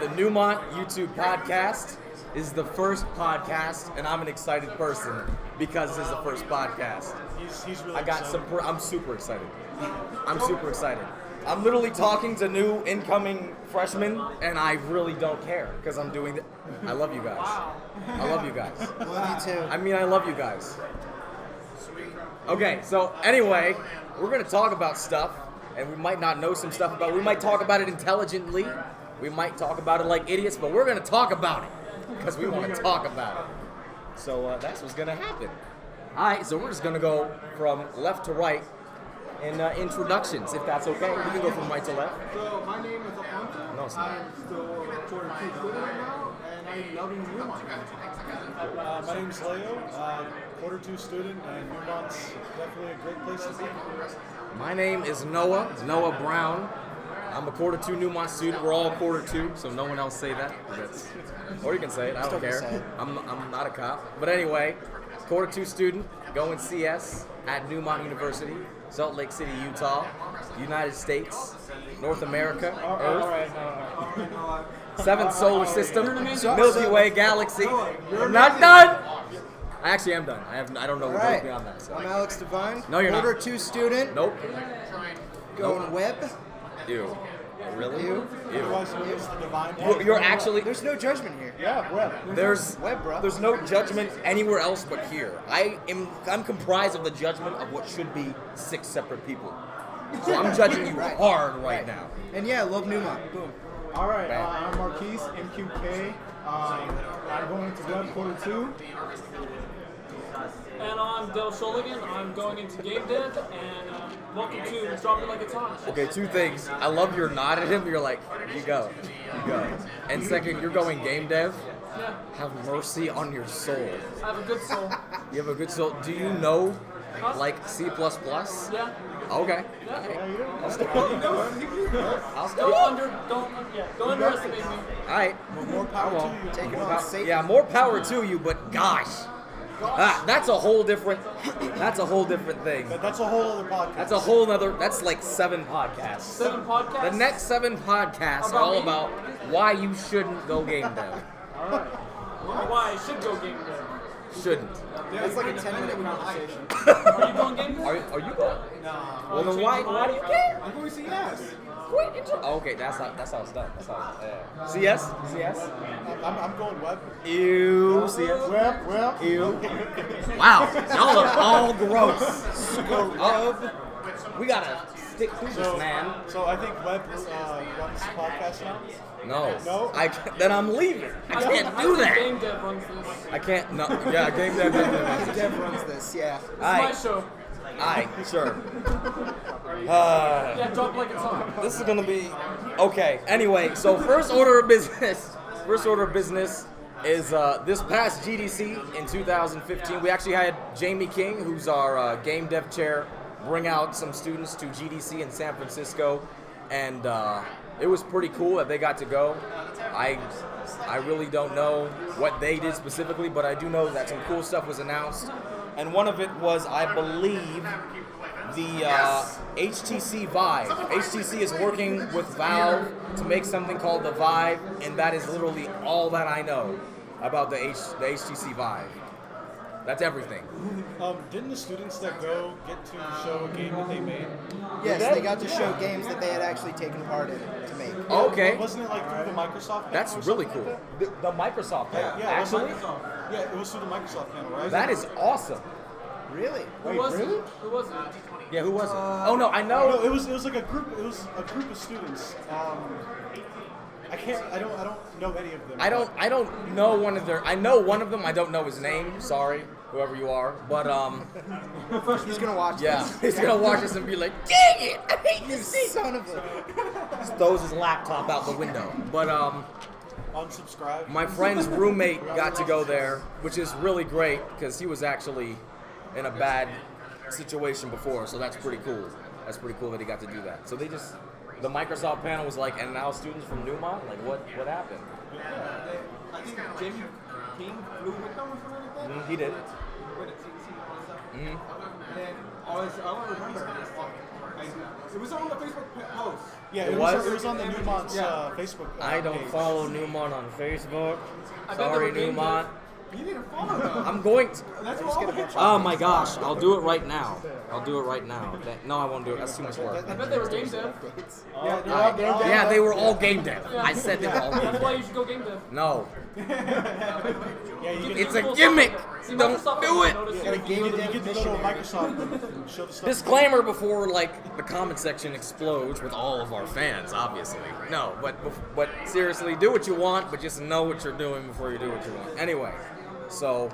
the NuTube Podcast is the first podcast, and I'm an excited person because this is the first podcast. He's really excited. I'm super excited. I'm super excited. I'm literally talking to new incoming freshmen, and I really don't care because I'm doing it. I love you guys. I love you guys. Love you too. I mean, I love you guys. Okay, so anyway, we're going to talk about stuff, and we might not know some stuff about it. We might talk about it intelligently. We might talk about it like idiots, but we're going to talk about it because we want to talk about it. So that's what's going to happen. All right, so we're just going to go from left to right in introductions, if that's okay. We can go from right to left. So my name is Alfonso. No, it's not. I'm still a quarter two student right now, and I'm loving Newmont. My name's Leo, quarter two student, and Newmont's definitely a great place to be. My name is Noah Brown. I'm a quarter two Newmont student. We're all quarter two, so no one else say that. Or you can say it, I don't care. I'm not a cop. But anyway, quarter two student, going CS at Newmont University, Salt Lake City, Utah, United States, North America, Earth, seventh solar system, Milky Way galaxy. I'm not done. I actually am done. I don't know what goes beyond that. So. I'm Alex Devine. No, you're not. Quarter two student. Nope. Going web. Ew. Really? Ew. Otherwise known as the divine. You're actually. There's no judgment here. Yeah, web. There's Web, bro. There's no judgment anywhere else but here. I'm comprised of the judgment of what should be 6 separate people. So I'm judging you hard right now. And yeah, love Newmont. Boom. All right, I'm Marquis, MQK. I'm going into web quarter two. And I'm Del Sholigan. I'm going into game dev, and welcome to Drop It Like It's Hot. Okay, 2 things. I love your nod at him. You're like, you go. And second, you're going game dev. Yeah, Have mercy on your soul. I have a good soul. You have a good soul. Do you know, like, C++? Yeah. Okay. Yeah. I'll stick Don't underestimate me. All right. More power to you. Taking on Satan. Yeah, more power to you, but gosh. That's a whole different thing. That's a whole other podcast. That's like 7 podcasts. 7 podcasts. The next 7 podcasts are all about why you shouldn't go game dev. Why I should go game dev. Shouldn't. That's like a 10-minute conversation. Are you going game dev? Are you going? No. Well then why do you care? I'm going to CS. Okay, that's how it's done. That's how CS? CS? I'm going web. Ew, CS. Web. Ew. Wow, y'all are all gross. We gotta stick to this, man. So I think web runs the podcast now. No. Then I'm leaving. I can't do that. Game dev runs this. I can't. No. Yeah, game dev. Dev runs this, yeah. This is my show. Alright, sure. Yeah, Drop It Like It's Hot. This is gonna be okay. Anyway, so first order of business is this past GDC in 2015. We actually had Jamie King, who's our game dev chair, bring out some students to GDC in San Francisco, and it was pretty cool that they got to go. I really don't know what they did specifically, but I do know that some cool stuff was announced. And one of it was, I believe, the HTC Vive. HTC is working with Valve to make something called the Vive, and that is literally all that I know about the HTC Vive. That's everything. Didn't the students that go get to show a game that they made? Yes, they got to show games that they had actually taken part in to make. Okay. Wasn't it like through the Microsoft panel? That's or really something cool. like The Microsoft panel, Yeah, actually? Yeah, it was through the Microsoft panel, right? That is awesome. Really? Who was it? Who was it? Yeah, who was it? Oh no, I know. No, it was like a group. It was a group of students. I don't know any of them. I don't know one of their. I know one of them. I don't know his name. Sorry, whoever you are. But He's gonna watch yeah, he's gonna watch this and be like, "Dang it, I hate this thing." Son of a... Just throws his laptop out the window. But Unsubscribe. my friend's roommate got to go there, which is really great because he was actually in a bad situation before. So that's pretty cool. That's pretty cool that he got to do that. So the Microsoft panel was like, and now students from Newmont, like what happened? I think Jamie King flew with them or something like that. He did. With a TC and then I don't remember. It was on the Facebook post. Yeah, It it was? was on the Newmont's Facebook. I don't page. follow Newmont on Facebook. I bet they Sorry, were game Newmont. You need to follow them. I'm going to. That's what all the hits Oh my gosh, I'll do it right now. I'll do it right now. No, I won't do it. That's too much work. I bet they were game dev. Yeah, they're all game dev. Yeah, they were all game dev. I said they were all game That's why dev. you should go game dev. No, Yeah, you get, it's a gimmick. See, Don't Microsoft do doesn't it. notice Got a you. game you dev get to go to missionary. Microsoft and show the stuff. Disclaimer before like the comment section explodes with all of our fans, obviously. No, but seriously, do what you want, but just know what you're doing before you do what you want. Anyway, so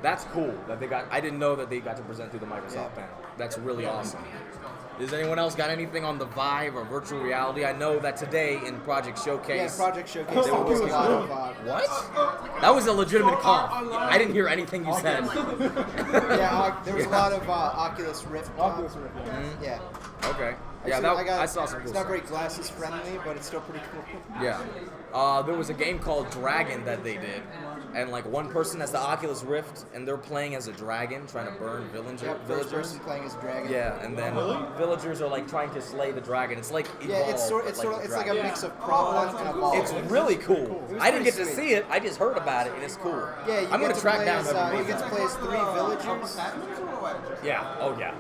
that's cool that they got. I didn't know that they got to present through the Microsoft panel. That's really awesome. Does anyone else got anything on the Vive or virtual reality? I know that today in Project Yeah, Showcase. Project Showcase. There was a lot of. What? That was a legitimate cough. I didn't hear anything you said. There was a lot of Oculus Rift. Oculus Rift, Yeah. Okay. Yeah, Actually, I saw some cool It's stuff. not very glasses friendly, but it's still pretty cool. Yeah. There was a game called Dragon that they did, and like one person has the Oculus Rift, and they're playing as a dragon, trying to burn First villagers. person playing as a dragon. Yeah, and then villagers are like trying to slay the dragon. It's like Yeah, it's like a mix of prop hunt and evolve. It's really cool. was I didn't get pretty to sweet. see it. I just heard about it, and it's cool. Yeah, you I'm get gonna to track play down as, whoever you made get to that. play as 3 villagers. Yeah. Oh yeah.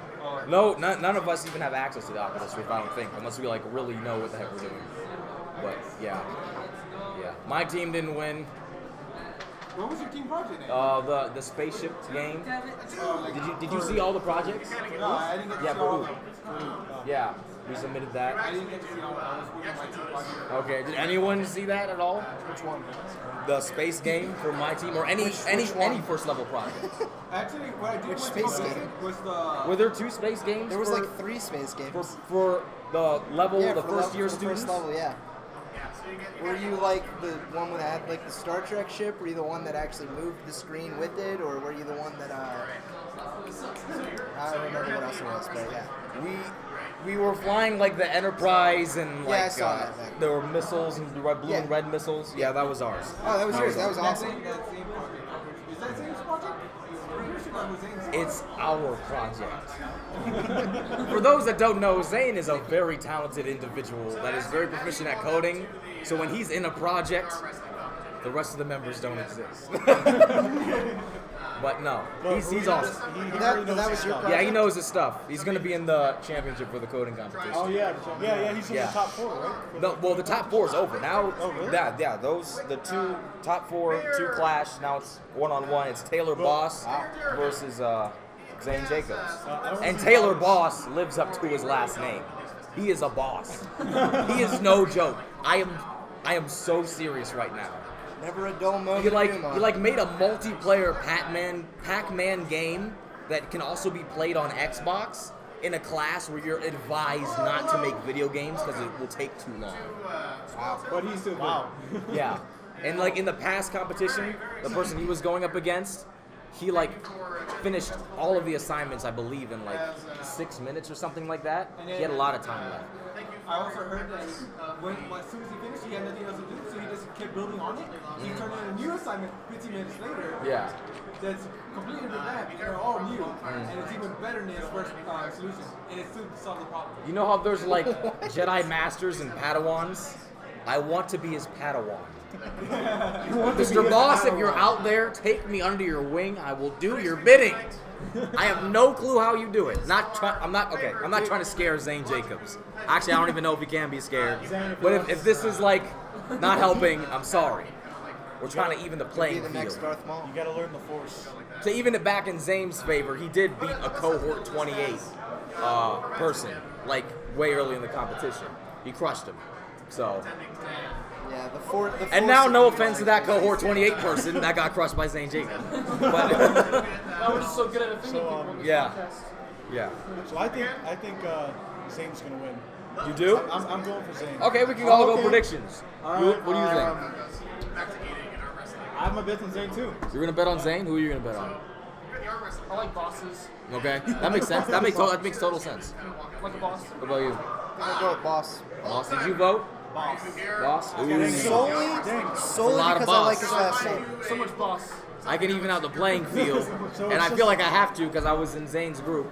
No, none of us even have access to the Oculus Rift, I don't think, unless we like really know what the heck we're doing. But yeah. My team didn't win. What was your team project name? The spaceship game. Did you see all the projects? No, I didn't get to Yeah, see for all who? of them. Yeah, we submitted that. I didn't get to see all of them. I was working on my team project. Okay, did anyone see that at all? Which one? The space game for my team, or any first level project? Actually, what I did Which was space game? was the Were there 2 space games? There was for, like 3 space games. for the level, Yeah, the for first level- year for the students. First level, yeah. Were you like the one that had like the Star Trek ship? Were you the one that actually moved the screen with it, or were you the one that I don't remember what else it was, but yeah. We were flying like the Enterprise and like Yeah, I saw that back. there were missiles and blue Yeah. and red missiles. Yeah, that was ours. Oh, that was yours. That was awesome. that same project. Is that Zane's project? I'm pretty sure that was Zane's project. It's our project. For those that don't know, Zane is a very talented individual that is very proficient at coding. So when he's in a project, the rest of the members don't exist. But no, he's awesome. That was your project? Yeah, he knows his stuff. He's gonna be in the championship for the coding competition. Oh yeah, He's in Yeah. the top 4, right? No, well, the top 4 is over now. Oh, really? Yeah, the 2 top 4, 2 clash. Now it's 1-on-1. It's Taylor Boss versus Zane Jacobs, and Taylor Boss lives up to his last name. He is a boss. He is no joke. I am so serious right now. Never a dull moment. He like Puma. made a multiplayer Pac-Man game that can also be played on Xbox in a class where you're advised not to make video games because it will take too long. but he's still good. Yeah, and like in the past competition, the person he was going up against, he like finished all of the assignments, I believe, in like 6 minutes or something like that. He had a lot of time left. I also heard that as soon as he finished, he had nothing else to do, so he just kept building on it. He turned in a new assignment 15 minutes later. Yeah. That's completely different map. They're all new, and it's even better than his first solution, and it still solved the problem. You know how there's like Jedi Masters and Padawans? I want to be his Padawan. Mr. Boss, if you're out there, take me under your wing. I will do your bidding. I have no clue how you do it. I'm not trying to scare Zane Jacobs. Actually, I don't even know if he can be scared. But if this is like not helping, I'm sorry. We're trying to even the Be playing the next field. Darth Maul. You gotta learn the Force. To even it back in Zane's favor, he did beat a cohort 28 person like way early in the competition. He crushed him. So. Yeah, the Force. And now, no offense to that cohort 28 person that got crushed by Zane Jacobs. But Now we're just so good at offending people on this yeah. podcast. Yeah. So I think Zane's gonna win. You do? I'm going for Zane. Okay, we can all go Okay. predictions. What do you think? I have my bets on Zane too. You're gonna bet on Zane? Who are you gonna bet on? I like bosses. Okay, that makes sense. That makes total sense. Like a boss. What about you? I'm gonna go with Boss. Boss, did you vote? Boss. Ooh. Solely lot of because I like boss. his last name. So much boss. I can even out the playing field, and I feel like I have to because I was in Zane's group.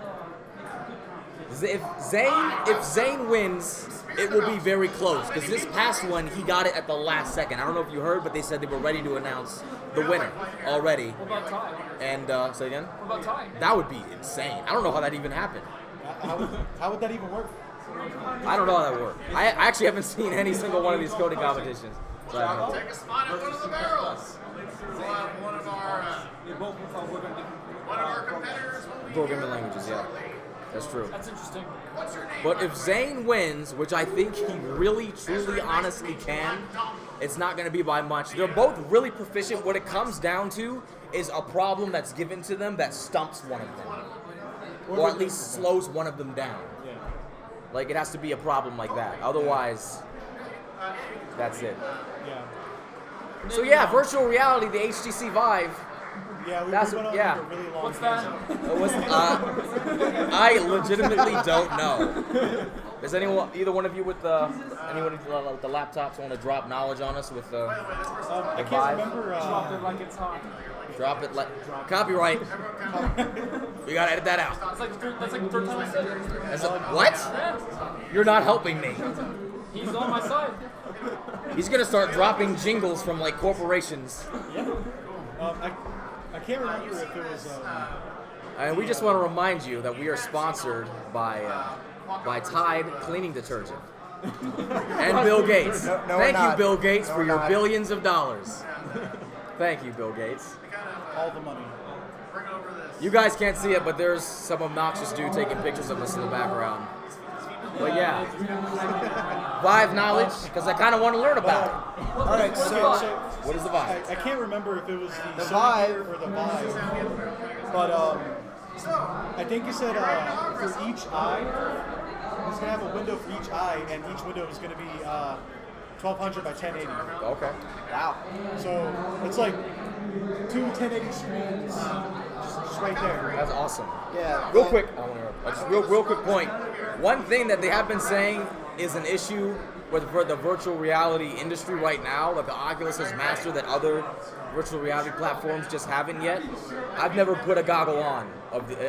If Zayn wins, it will be very close. Because this past one, he got it at the last second. I don't know if you heard, but they said they were ready to announce the winner already. What about tie? And say again? What about tie? That would be insane. I don't know how that even happened. How would that even work? I don't know how that worked. I actually haven't seen any single one of these coding competitions. So I don't know. Take a spot at one of the barrels. We'll have one of our competitors. Programming languages, yeah. That's true. That's interesting. What's your name? But if Zayn wins, which I think he really, truly, honestly can, it's not going to be by much. They're both really proficient. What it comes down to is a problem that's given to them that stumps one of them. Or at least slows one of them down. Yeah. Like, it has to be a problem like that. Otherwise, that's it. Yeah. So yeah, virtual reality, the HTC Vive. Yeah, we That's- went on yeah. like a really long What's that? tangent. Was, I legitimately don't know. Does either one of you with the laptops want to drop knowledge on us with the I can't Vive? remember. Drop it like it's hot. Drop it copyright. We gotta edit that out. That's like the third time I said it. What? Yeah. You're not helping me. He's on my side. He's gonna start dropping jingles from like corporations. Yeah. I can't remember if it was. And we just want to remind you that we are sponsored by Tide cleaning detergent and Bill Gates. No, Thank we're you, not. Bill Gates, No, for we're your not. billions of dollars. Thank you, Bill Gates. all the money. You guys can't see it, but there's some obnoxious dude taking pictures of us in the background. But yeah, Vive knowledge, because I kind of want to learn about it. All right, so What is the Vive? I can't remember if it was the Sony Vive. Gear or the Vive, but I think you said for each eye, it's gonna have a window for each eye, and each window is gonna be 1200 by 1080. Okay. wow. So it's like two 1080 screens just right there. That's awesome. Yeah. Real quick, I don't wanna interrupt. Just real quick point. One thing that they have been saying is an issue with the virtual reality industry right now, that the Oculus has mastered that other virtual reality platforms just haven't yet. I've never put a goggle on,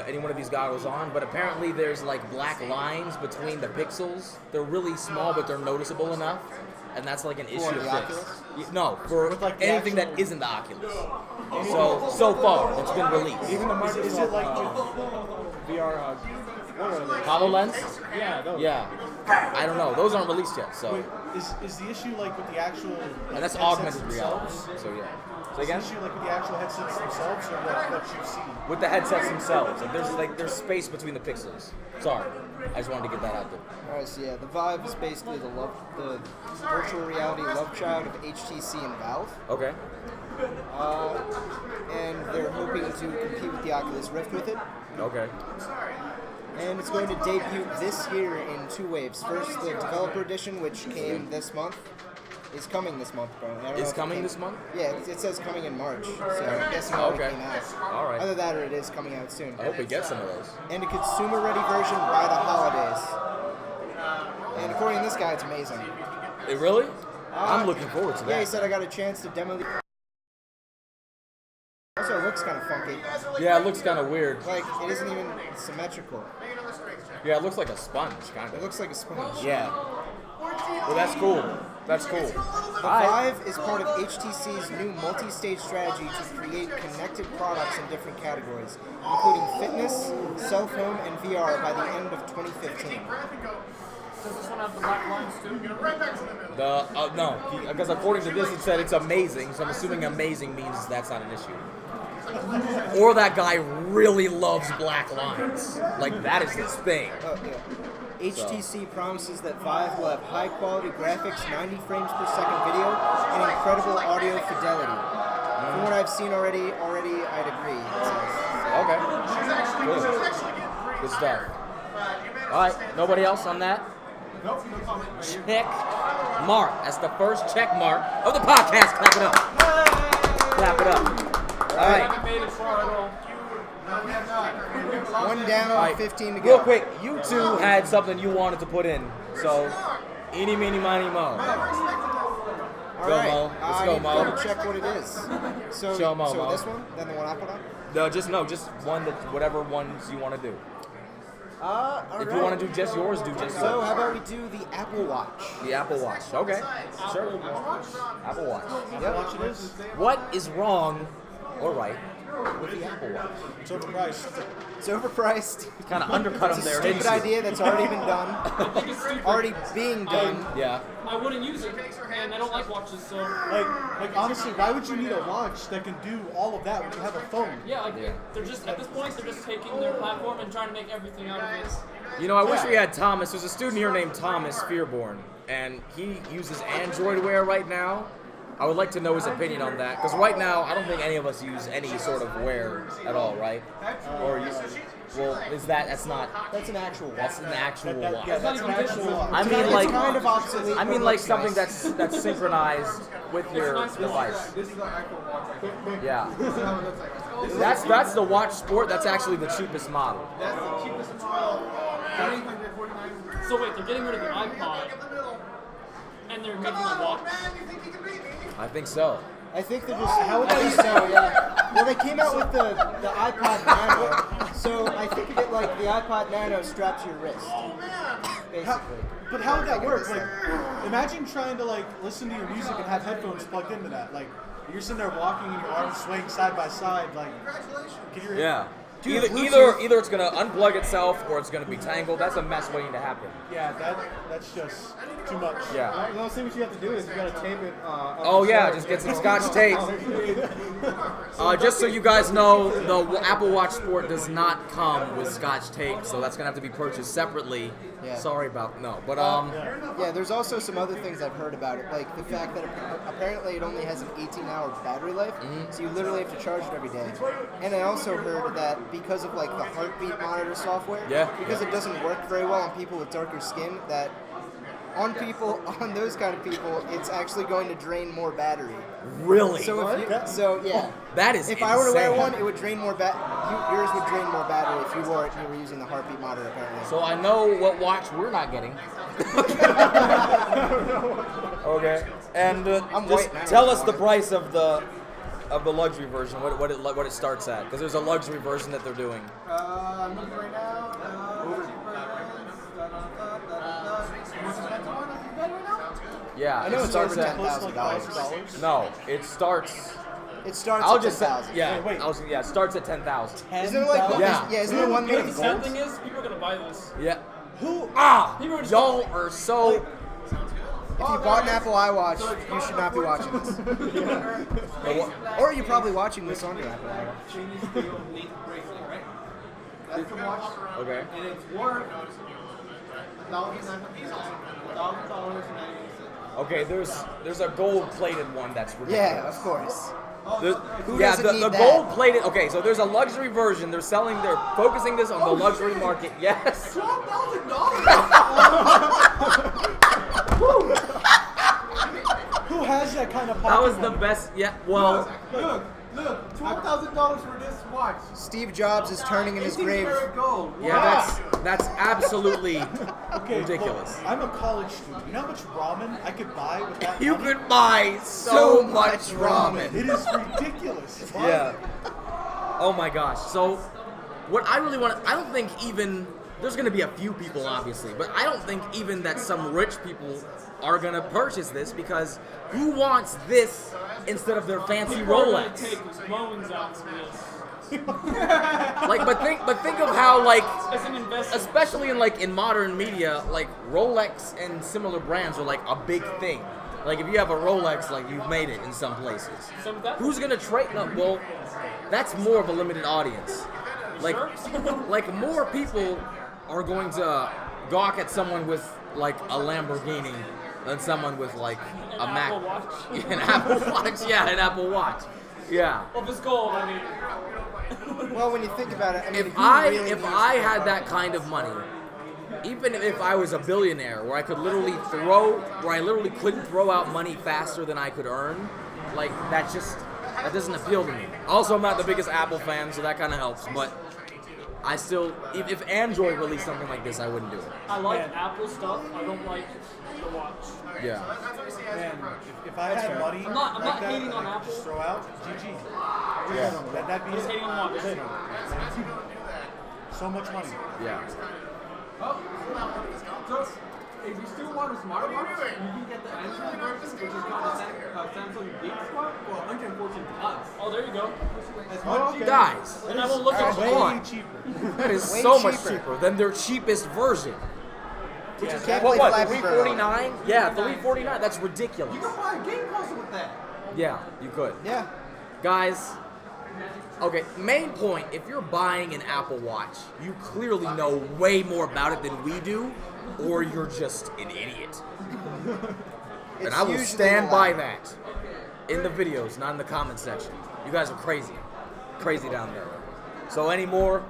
any one of these goggles on, but apparently there's like black lines between the pixels. They're really small, but they're noticeable enough. And that's like an issue the to Oculus? fix. No, for With, like, the anything actual- that isn't the Oculus. So far, it's been released. Even the Microsoft Is it like VR, what are they? HoloLens? Yeah, those. Yeah. I don't know. Those aren't released yet, so. wait, is the issue like with the actual? And that's headsets augmented reality. themselves? So yeah. Say Is the again? issue like with the actual headsets themselves, or what you've seen? With the headsets themselves. There's space between the pixels. Sorry. I just wanted to get that out there. All right, so yeah, the Vive is basically the virtual reality love child of HTC and Valve, Okay. and they're hoping to compete with the Oculus Rift with it. Okay. And it's going to debut this year in two waves. First, the developer edition, which came this month, is coming this month, apparently. I don't know Is if it coming came- this month? Yeah, it says coming in March, so I'm guessing it already Okay. came out. All right. Either that or it is coming out soon. I hope we get some of those. And a consumer-ready version by the holidays. And according to this guy, it's amazing. Really? I'm looking forward to Yeah, he that. said I got a chance to demo the... Also, it looks kind of funky. Yeah, it looks kind of weird. Like, it isn't even symmetrical. Yeah, it looks like a sponge, kind It of. looks like a sponge. Yeah. Well, that's cool. That's cool. The Alright. Vive is part of HTC's new multi-stage strategy to create connected products in different categories, including fitness, self-home, and VR by the end of 2015. Does this one have the black lines too? No, because according to this, it said it's amazing. So I'm assuming amazing means that's not an issue. Or that guy really loves black lines. Like that is his thing. Oh, yeah. HTC promises that Vive will have high-quality graphics, 90 frames per second video, and incredible audio fidelity. From what I've seen already, I'd agree. It says. Okay. Cool. Good stuff. All right. Nobody else on that? Nope, no comment. Check mark. That's the first check mark of the podcast. Clap it up. Clap it up. All I right. haven't made it far at all. One down, All right. 15 to go. Real quick, you two had something you wanted to put in. So, eeny, meeny, miny, mo. All Go, right. Mo. Let's I go, need to Mo. double check what it is. So, Show Mo, so Mo. this one, then the one I put on. No, just one that whatever ones you want to do. All If right. you want to do just yours, do just So yours. how about we do the Apple Watch? The Apple Watch. Okay. Sure. Apple Watch. Yep. Watch it is. What is wrong or right with the Apple Watch? It's overpriced. It's overpriced. Kind of undercut them It's a there, stupid didn't you? idea that's already been done. I think it's stupid. Already being done. Yeah. I wouldn't use it, and I don't like watches, so Like honestly, why would you need a watch that can do all of that when you have a phone? yeah, like Yeah. they're just at this point they're just taking their platform and trying to make everything out of it. You know, I wish we had Thomas. There's a student here named Thomas Fearborn, and he uses Android Wear right now. I would like to know his opinion on that, because right now I don't think any of us use any sort of wear at all, right? Or you, well, that's not. That's an actual watch. That's an actual watch. Yeah, that's an actual watch. I mean, It's like, kind of obsolete. I mean, but like looks something nice. that's synchronized with your device. This is the actual watch right here. Yeah, This is how it looks like. that's the watch sport. That's actually the cheapest model. That's the cheapest model. 349. So wait, they're getting rid of the iPod and they're making a watch. I think so. I think they're just. How would they so? Yeah. Well, they came out with the iPod Nano, so I think of it like the iPod Nano strapped to your wrist. Basically. But how would that work? Like, imagine trying to like listen to your music and have headphones plugged into that. Like, you're sitting there walking and your arms swaying side by side. Like, can you? Yeah. Dude, Either it's gonna unplug itself or it's gonna be tangled. That's a mess waiting to happen. Yeah, that's just too much. Yeah. The only thing what you have to do is you gotta tape it. Oh yeah, just get some Scotch tape. Just so you guys know, the Apple Watch Sport does not come with Scotch tape, so that's gonna have to be purchased separately. Yeah. Sorry about but Yeah, there's also some other things I've heard about it, like the fact that apparently it only has an 18-hour battery life, so you literally have to charge it every day. And I also heard that because of like the heartbeat monitor software, because it doesn't work very well on people with darker skin, that on those kind of people, it's actually going to drain more battery. really, So yeah. that is If I were to wear insane. one, it would drain more yours would drain more battery if you wore it and you were using the heartbeat monitor apparently. So I know what watch we're not getting. Okay, and I'm just white, man. tell us the price of the luxury version. What it starts at? Because there's a luxury version that they're doing. I'm looking right now. Yeah, I know it it's starts over at $10,000. No, it starts. It starts I'll at just say, 10,000. yeah. Wait. It starts at 10,000. Isn't there like one? Yeah. Isn't there one made The of sad gold? thing is, people are gonna buy this. Yeah. Who? People are just Y'all are so. If you bought an Apple iWatch, you should not be watching this. Or you're probably watching this on your Apple iWatch. Chinese steel link bracelet, right? That's the watch, Okay. and it's worth $1,000.98. Okay, there's a gold-plated one that's ridiculous. Yeah, of course. Who Yeah, doesn't the need that? gold-plated. Okay, so there's a luxury version. They're focusing this on the luxury market. Yes. Who has that kind of pocket That was the money? best. Yeah. Well. Look, $12,000 for this watch. Steve Jobs is turning in his grave. Gold. Yeah, that's absolutely Okay, ridiculous. look, I'm a college student. You know how much ramen I could buy with that You money? could buy so much It ramen. is ridiculous. Why? Yeah. Oh my gosh. So, what I really want I don't think even, there's going to be a few people obviously, but I don't think even that some rich people are going to purchase this, because who wants this instead of their fancy People are gonna Rolex? take loans out for this. Like, but think of how, like, As an investment. especially in modern media, like Rolex and similar brands are like a big thing. Like if you have a Rolex, like you've made it in some places. So that- Who's gonna trade? No, well, that's more of a limited audience. Like, like more people are going to gawk at someone with like a Lamborghini than someone with like a An Mac, Apple Watch. an Apple Watch. Yeah, an Apple Watch. Yeah. Well, if it's gold, I mean. Well, when you think about it, I mean, If who I really needs had that kind of money, even if I was a billionaire, where I literally couldn't throw out money faster than I could earn, like that doesn't appeal to me. Also, I'm not the biggest Apple fan, so that kind of helps. But I still, if Android released something like this, I wouldn't do it. I like Apple stuff. I don't like the watch. Yeah. Man, if I had money I'm not like that, hating that on I could Apple. just throw out, GG. Yeah. That'd be Just hating on watches. so much money. Yeah. So, if you still want a smartwatch, you can get the Android version, which is called a Samsung Geek Smart for $114. Oh, there you go. That's Oh, much okay. cheaper. Guys, And I will look at Way Come on. cheaper. that is Way so much cheaper. cheaper than their cheapest version. Which you can't What, play what, Flappy Bird. $349? Yeah, $349. That's ridiculous. You can buy a game console with that. Yeah, you could. Yeah. Guys, okay, main point, if you're buying an Apple Watch, you clearly know way more about it than we do, or you're just an idiot. And It's I will usually stand a by lot. that in the videos, not in the comment section. You guys are crazy. Crazy down there. So any more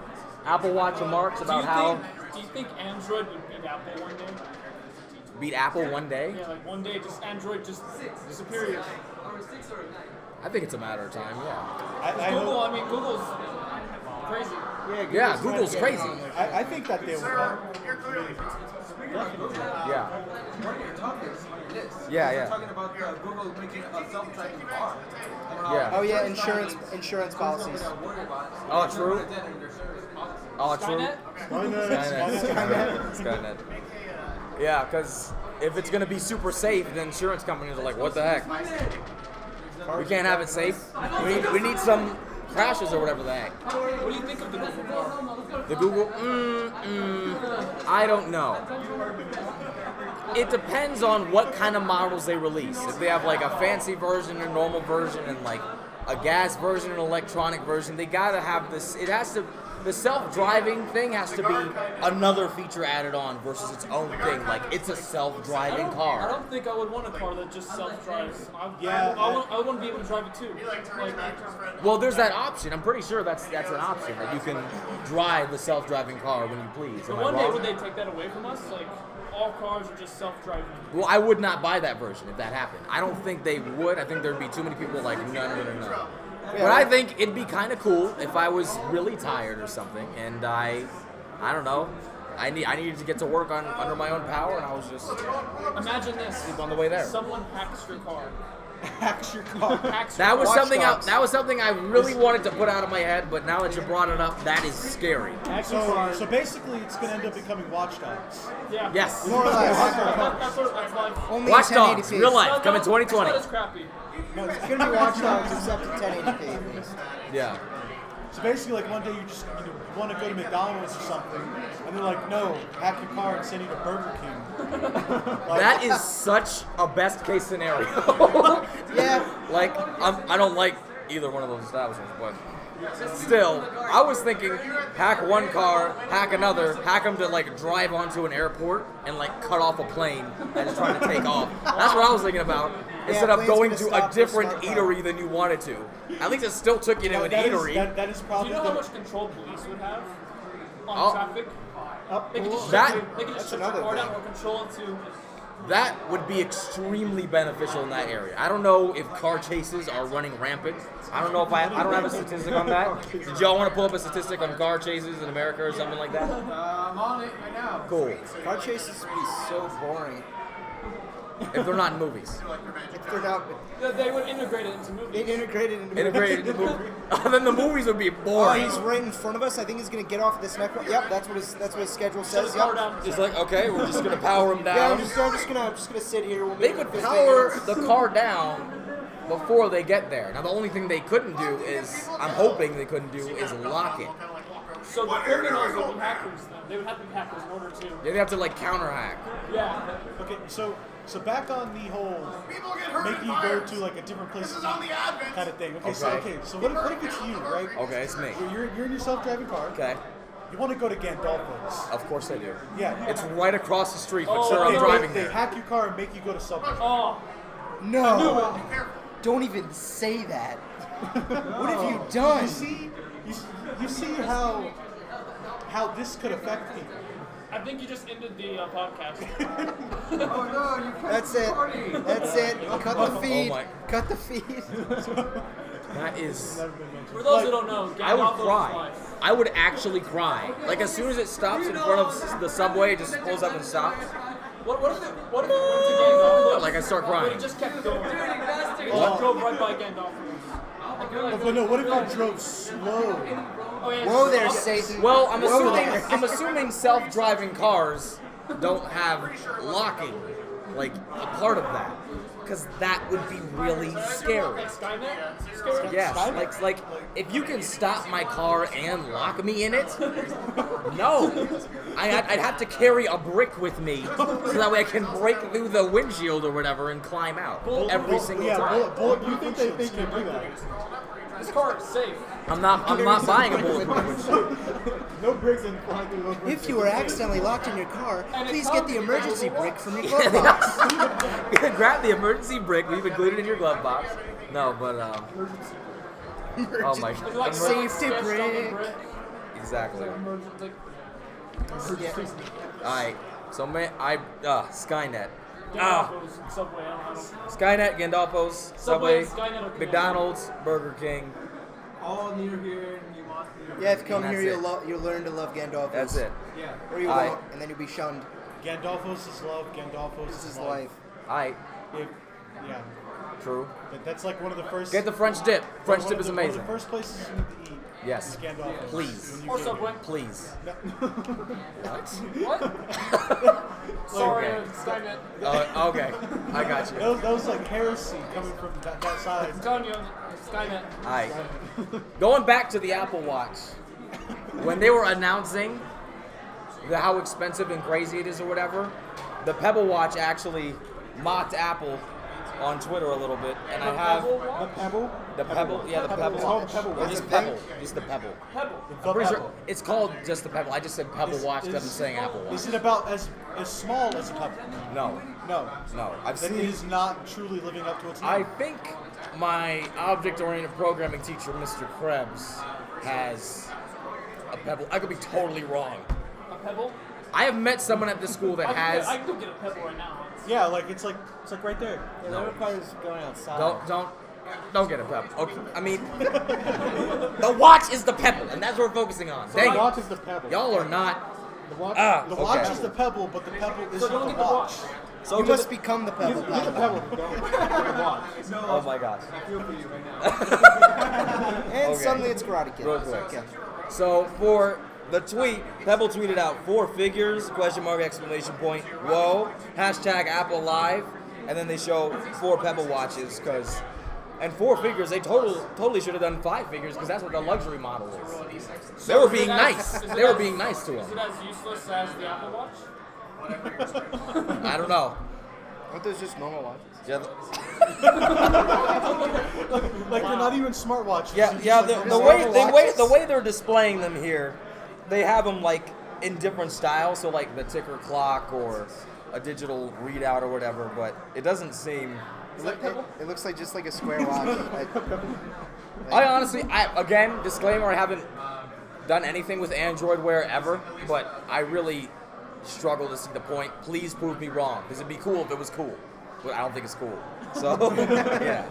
Apple Watch remarks about how Do you think Android would beat Apple one day? beat Apple one day? Yeah, like one day, just Android just superior. I think it's a matter of time, yeah. I Google, hope- I mean, Google's crazy. Yeah, Google's trying to crazy. get around it. I think that they will come. Yeah. One of your topics like this. Yeah, You're yeah. talking about Google making a self-driving car. And how Yeah. Oh yeah, first time insurance policies. they're worried about it. Oh, true. Put that in their service policy. Oh, true. Skynet? Skynet. Skynet. Yeah, because if it's going to be super safe, then insurance companies are like, what the heck? We can't have it safe. We need some crashes or whatever the heck. What do you think of the Google car? The Google, I don't know. It depends on what kind of models they release. If they have like a fancy version, a normal version, and like a gas version, an electronic version, they gotta have this. It has to. The self-driving thing has to be another feature added on versus its own thing. Like it's a self-driving I car. don't think I would want a car that just self-drives. Yeah, I would want to be able to drive it too. Like, Well, there's that option. I'm pretty sure that's an option that you can drive the self-driving car when you please. but Am I one day wrong? would they take that away from us? Like, all cars are just self-driving. Well, I would not buy that version if that happened. I don't think they would. I think there'd be too many people like, no. But I think it'd be kind of cool if I was really tired or something, and I don't know. I needed to get to work under my own power, and I was just Imagine this. sleep on the way there. Someone hacks your car. Hacks your car. Hacks That your was car. something I really wanted to put out of my head, but now that you brought it up, that is scary. So basically, it's going to end up becoming Watch Dogs. Yeah. Yes. More or less. That's life. Only Watch in Dogs, 1080p. real life, coming It's not 2020. as crappy. No, it's gonna be Watch Dogs except in 1080p at least. Yeah. So basically, like one day you just you want to go to McDonald's or something, and they're like, no, hack your car and send you to Burger King. Like, That is such a best case scenario. Yeah. Like, I don't like either one of those establishments, but still, I was thinking hack one car, hack another, hack them to like drive onto an airport and like cut off a plane that's trying to take off. That's what I was thinking about. Instead of plane's going gonna to stop a for different smart car. eatery than you wanted to. At least it still took you to an that is- eatery. that is Do probably you know how the, much control police would have on Oh. traffic? They could just That- they could just shut another your car down thing. or control it to. That would be extremely beneficial in that area. I don't know if car chases are running rampant. I don't know if I don't have a statistic on that. Did y'all want to pull up a statistic on car chases in America or something like that? I'm on it right now. Cool. Car chases would be so boring. If they're not in movies. If they're not They would integrate it into movies. integrated into Integrated in the movie. Then the movies would be Oh, boring. he's right in front of us. I think he's gonna get off at this next one. Yep, that's what his schedule Shut says. his car Yep. down. It's like, okay, we're just gonna power them Yeah, I'm down. just gonna sit here. We'll They meet in could 15 power minutes. the car down before they get there. Now the only thing they couldn't do is, I'm hoping they couldn't do, is lock it. So the criminals would be hackers then. They would have to be hackers in order to. They have to like counter hack. Yeah. okay, so back on the whole People get hurt make in you go fires. to like a different place This to is on eat the advent. kind of thing. Okay, Okay. so what if it's you, right? Okay, it's me. You're in your self-driving car. Okay, You want to go to Gandolfo's. of course I do. Yeah. It's right across the street, but Oh, sure, I'm they- driving They there. hack your car and make you go to Subway. Oh, No. Don't even say that. What have you done? You see how this could affect people. I think you just ended the podcast. Oh no, you can't That's it. party. That's it. Cut the feed. my- Cut the feed. That is, For those who don't know, I would Gandalf cry. life. I would actually cry. Like as soon as it stops in front of the subway, it just pulls up and stops. What if it went to Gandalf? Like I start But crying. it just kept going. It just drove right by Gandalf. But no, what if you drove slow Oh, yeah, Whoa there, up- Satan. Well, Whoa there. I'm assuming self-driving cars don't have locking, like a part of that, because that would be really scary. Skynet? Scary? Yes, like if you can stop my car and lock me in it, no, I'd have to carry a brick with me so that way I can break through the windshield or whatever and climb out every single time. Bullet, you think they can do that? This car is safe. I'm not buying a bulletproof windshield. No bricks in flying through those bricks. If you were accidentally locked in your car, And it please comes get the with emergency a brick from your glove box. Grab the emergency brick. We've included in your glove box. No, but oh my It's god. like Safety sketched on the brick. Exactly. Emergency. All right. So Skynet. Gandolfo's Subway, I don't know. Skynet, Gandolfo's, Subway, Skynet, or McDonald's, Burger King. All near here in Newmont. Yeah, if you come And here, that's you'll learn to love Gandalf. That's it. Yeah. Or you Aye. won't, and then you'll be shunned. Gandolfo's is love. Gandolfo's This is is life. All right. Yeah, True. that's like one of the first. Get the French dip. French one dip of is the- amazing. One of the first places you need to eat. Yes. Is Gandolfo's. Please. When you Or get Subway. Please. What? Sorry, Skynet. Okay. I got you. That was like heresy coming from that side. I'm telling you, Skynet. All right. Going back to the Apple Watch, when they were announcing how expensive and crazy it is or whatever, the Pebble Watch actually mocked Apple on Twitter a little bit, and I have The Pebble. the Pebble, yeah, the Pebble It's called Watch. the Pebble Or Watch. just Pebble, just the Pebble. Pebble. I'm pretty sure Pebble. it's called just the Pebble. I just said Pebble Watch because I'm Is- saying Apple Watch. Is it about as small as a Pebble? No, No. no. I've Then seen. it is not truly living up to its name. I think my object-oriented programming teacher, Mr. Krebs, has a Pebble. I could be totally wrong. A Pebble? I have met someone at this school that has. I can go get a Pebble right now. Yeah, like it's like right there. Yeah, that requires going outside. Don't get a Pebble. Okay, I mean, the watch is the Pebble, and that's what we're focusing on. The Dang watch it, is the Pebble. y'all are not. The watch, Ah, the watch okay. is the Pebble, but the Pebble isn't So don't the get the watch. watch. So You to must the- become the Pebble. Get the Pebble. Don't get the watch. Oh my gosh. I feel for you right now. And Okay. suddenly it's Karate Kid. Real quick. Okay. So for the tweet, Pebble tweeted out 4 figures, question mark, exclamation point, whoa, hashtag Apple Live, and then they show 4 Pebble watches, and 4 figures, they totally should have done 5 figures, because that's what the luxury model is. They were being nice. They were being nice to Is it him. as useless as the Apple Watch? I don't know. Aren't those just normal watches? Yeah, Like they're not even smartwatches. yeah, They're yeah. just like The way they're displaying them here, they have them like in different styles. So like the ticker clock or a digital readout or whatever. But it doesn't seem. It looks like just like a square watch. I honestly, again, disclaimer: I haven't done anything with Android Wear ever, but I really struggle to see the point. Please prove me wrong, because it'd be cool if it was cool, but I don't think it's cool. So yeah.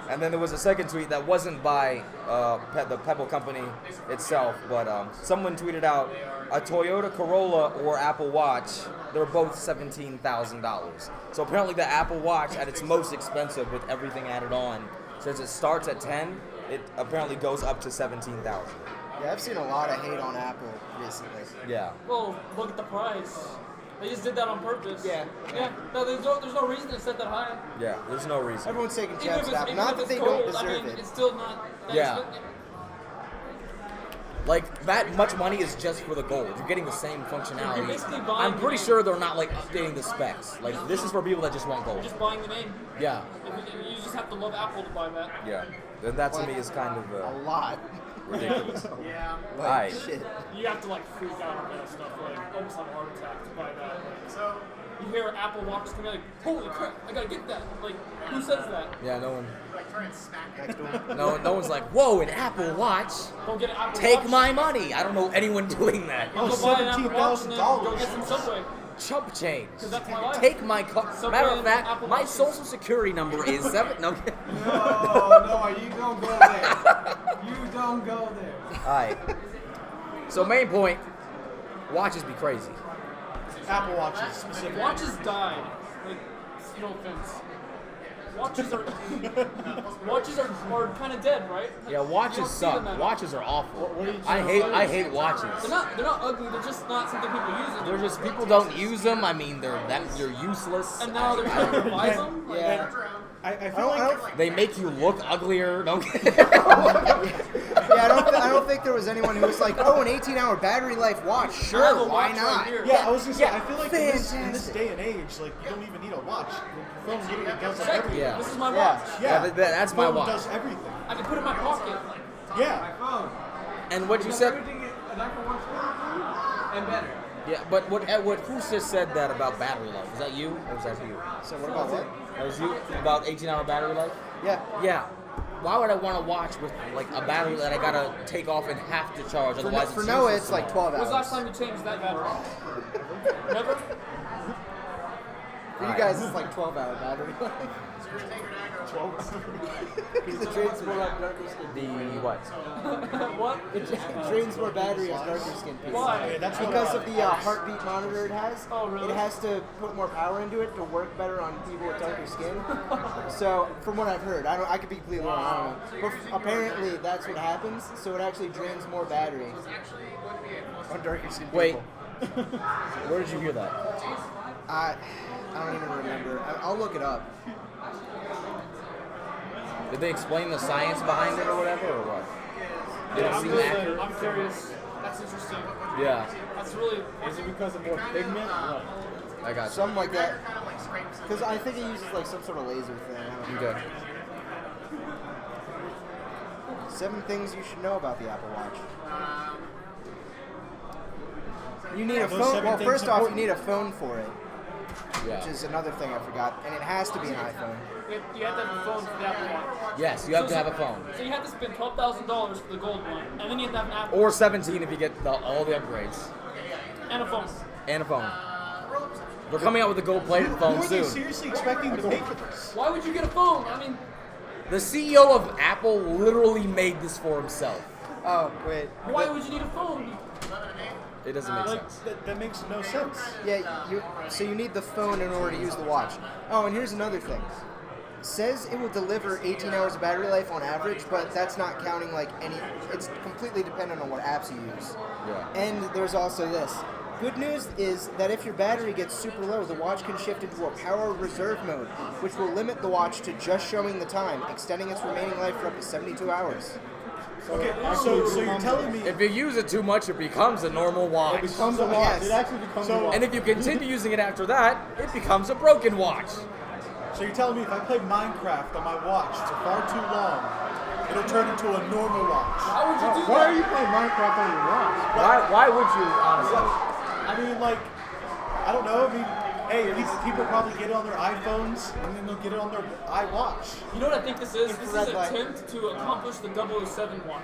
And then there was a second tweet that wasn't by the Pebble company itself, but someone tweeted out a Toyota Corolla or Apple Watch. They're both $17,000. So apparently the Apple Watch at its most expensive with everything added on, since it starts at 10, it apparently goes up to 17,000. Yeah, I've seen a lot of hate on Apple recently. Yeah. Well, look at the price. They just did that on purpose. Yeah. Yeah. No, there's no reason to set that high. Yeah, there's no reason. Everyone's taking Even jabs if at it's, Apple. even Not if that it's they cold, don't deserve I mean, it. it's still not that Yeah. expensive. Like, that much money is just for the gold. You're getting the same You're functionality. basically buying I'm pretty the sure they're not, like, updating the specs. Like, this is for people that just want You're gold. just buying the name. Yeah. You just have to love Apple to buy that. Yeah. And that to me is kind of A lot. ridiculous. Yeah. Like, Alright. shit. You have to like freak out on that stuff, like almost have a heart attack to buy that. Like, So, you hear Apple Watch come in, like, holy crap, I gotta get that. Like, who says that? Yeah, no one. like try and smack Next one. No one's like, whoa, an Apple Watch? Don't get an Apple Take Watch. my money. I don't know anyone doing that. I'll go buy an Apple Watch and then go get some Subway. Chump change. 'Cause that's my life. Take my car. Subway Matter of and fact, Apple my Watches. social security number is 7. No. No, you don't go there. You don't go there. Alright. So, main point watches be crazy. Apple Watches specifically. Watches died. Like, no offense. Watches are kind of dead, right? Yeah, watches You don't see them suck. that Watches are awful. What are you I hate watches. They're not ugly. They're just not something people use. They're just people don't use them. I mean, they're useless. And now they're trying to revise them. Like, Yeah. I feel like They make you look uglier. Don't get Yeah, I don't think there was anyone who was like, oh, an 18-hour battery life watch. I have a Sure, why watch right not? here. yeah, I was gonna say Yeah, I feel like in this fantastic. day and age, like you don't even need a watch. Your phone literally does Check. everything. Yeah. This is my Yeah. watch. Yeah, that's my phone watch. does everything. I can put it in my pocket. Yeah. And what you said. Everything an iPhone Watch can do and better. Yeah, but what who just said that about battery life? Was that you or was that you? So what about what? That was you about 18-hour battery life? Yeah. Yeah. Why would I want to watch with like a battery that I gotta take off and have to charge? Otherwise, For Noah, it's like 12 When was the last hours. time you changed that battery? Never? For you guys, it's like 12-hour battery life. Because it drains more on darker skin. The what? What? It drains more battery on darker skin people. Why? Yeah, that's what Because of the heartbeat monitor it has. Oh, really? It has to put more power into it to work better on people with darker skin. So, from what I've heard, I could be completely wrong, I don't know. But apparently, that's what happens. So it actually drains more battery on darker skin people. Wait. Where did you hear that? I don't even remember. I'll look it up. Did they explain the science behind it or whatever, or what? Did it seem accurate? I'm curious. That's interesting. Yeah, That's really. Is it because of more pigment? Or what? I got you. Something like that. Because I think it uses like some sort of laser thing. I don't know. Okay. 7 things you should know about the Apple Watch. You need a Those phone. 7 Well, things first off, you important. need a phone for it, Yeah. which is another thing I forgot, and it has to be an iPhone. You have to have a phone for the Apple Watch. Yes, you have to have a phone. So you have to spend $12,000 for the gold one, and then you have to have an Apple Or 17 if you get all the upgrades. and a phone. And a phone. They're coming out with a gold-plated Who phone are they soon. seriously expecting to pay for this? Why would you get a phone? I mean, The CEO of Apple literally made this for himself. Oh, wait. why would you need a phone? It doesn't make Like, sense. that makes no sense. Yeah, so you need the phone in order to use the watch. Oh, and here's another thing. Says it will deliver 18 hours of battery life on average, but that's not counting like any. It's completely dependent on what apps you use. Yeah. And there's also this. Good news is that if your battery gets super low, the watch can shift into a power reserve mode, which will limit the watch to just showing the time, extending its remaining life for up to 72 hours. Okay, so you're telling me If you use it too much, it becomes a normal watch. becomes a watch. Yes. It actually becomes a watch. And if you continue using it after that, it becomes a broken watch. So you're telling me if I play Minecraft on my watch for far too long, it'll turn into a normal watch? Why would you do Why that? are you playing Minecraft on your watch? Why would you, honestly? I mean, like, I don't know. I mean, hey, these people probably get it on their iPhones, and then they'll get it on their iWatch. You know what I think this is? This is Infrared an light. attempt to accomplish the 007 watch.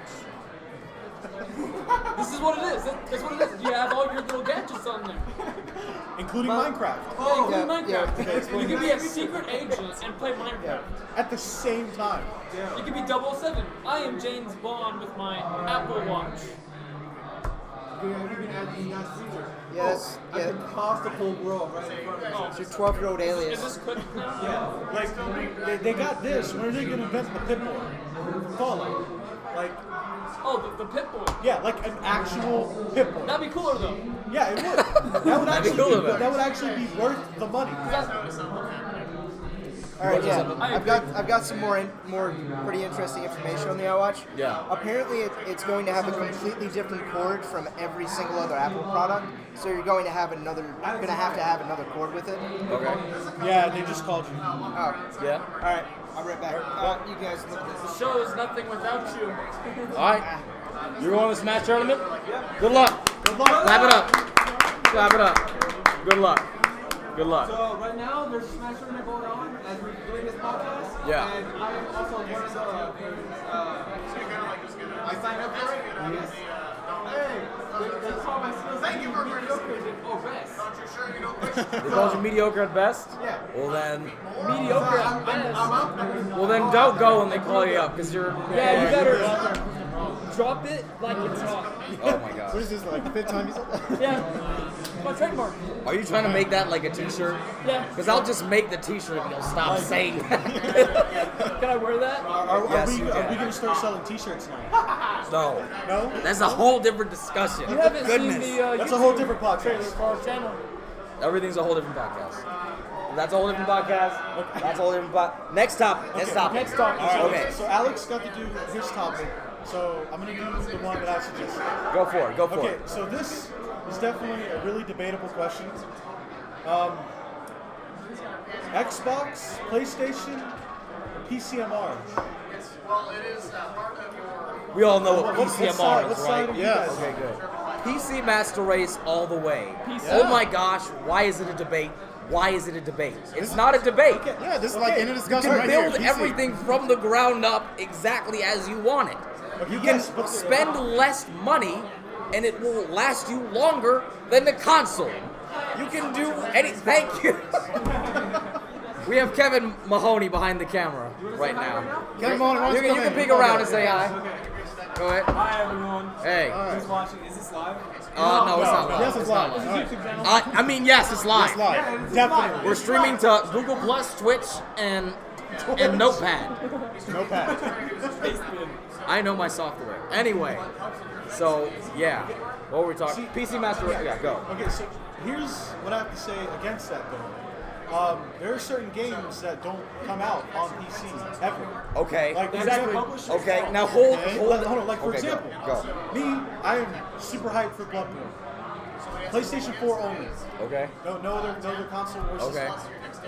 This is what it is. That's what it is. You have all your little gadgets on there. Including Minecraft. Oh, yeah, Minecraft. yeah. You can be a secret agent and play Minecraft. At the same time. You can be 007. I am James Bond with my Apple Watch. Yes, yeah. Across the whole world, right in front of us. It's your 12-year-old Is alias. this quick now? Like, they got this. When are they going to invent the Pip-Boy? Fallout. Like, Oh, the Pip-Boy. yeah, like an actual Pip-Boy. That'd be cooler though. Yeah, it would. That would That'd be actually cool, though. that would actually be worth the money. All right, yeah. I I've got some more pretty interesting information on the iWatch. Yeah. Apparently, it's going to have a completely different cord from every single other Apple product. So you're going to have another cord with it. Okay. Yeah, they just called you. Oh, Yeah. all right. I'll be right back. You guys look at this. The show is nothing without you. All right. You're going to the Smash tournament? Good luck. Good luck. Clap it up. Clap it up. Good luck. Good luck. So right now there's a Smash tournament going on as we're doing this podcast. Yeah. And I am also one of the I signed up for it. Yes. Hey, they call my skills. Thank you for mediocre. Oh, best. Not too sure you don't wish. They called you mediocre at best? Yeah. Well then, Mediocre at I'm best. out there. don't go when they call you up, because you're. Yeah, you better drop it like it's hot. Oh my god. What is this, like the fifth time you said that? Yeah. My trademark. Are you trying to make that like a t-shirt? Yeah. Because I'll just make the t-shirt if you'll stop saying that. Can I wear that? Are Yes, we you going can. to start selling t-shirts now? No. No? That's a whole different discussion. You haven't Goodness. seen the That's a YouTube whole different trailer podcast. for our channel. Everything's a whole different podcast. That's a whole different podcast. That's a whole different podcast. Next topic. Next topic. Next topic. All right, Okay. So Alex got to do his topic, so I'm going to do the one that I suggested. Go for it. Go for Okay, it. so this is definitely a really debatable question. Xbox, PlayStation, PCMR. Well, it is part of your. We all know what What PCMR side- is, what side right? are you guys on? Okay, good. PC Master Race all the way. PC. Oh my gosh, why is it a debate? Why is it a debate? It's not a debate. Yeah, this is like in a You discussion can right here. build PC. everything from the ground up exactly as you want it. You can Yes, but- spend less money and it will last you longer than the console. You can do any. Thank you. We have Kevin Mahoney behind the camera right now. Kevin Mahoney, why don't You can come in? peek around and say hi. Go ahead. Hi everyone. Hey. Who's watching? Is this live? No, it's not live. Yes, it's live. All right. YouTube channel. I mean, yes, it's live. It's live. Definitely. We're streaming to Google Plus, Twitch, and Notepad. No pad. I know my software. Anyway, so yeah, what were we talking? PC Master Race. Yeah, go. Okay, so here's what I have to say against that, though. There are certain games that don't come out on PC ever. Okay. Like, for Exactly. example, Okay. Now hold. Okay, Hold. hold on. Like, for Okay, example, Go. me, I am super hyped for Bloodborne. PlayStation 4 only. Okay. No other console or system.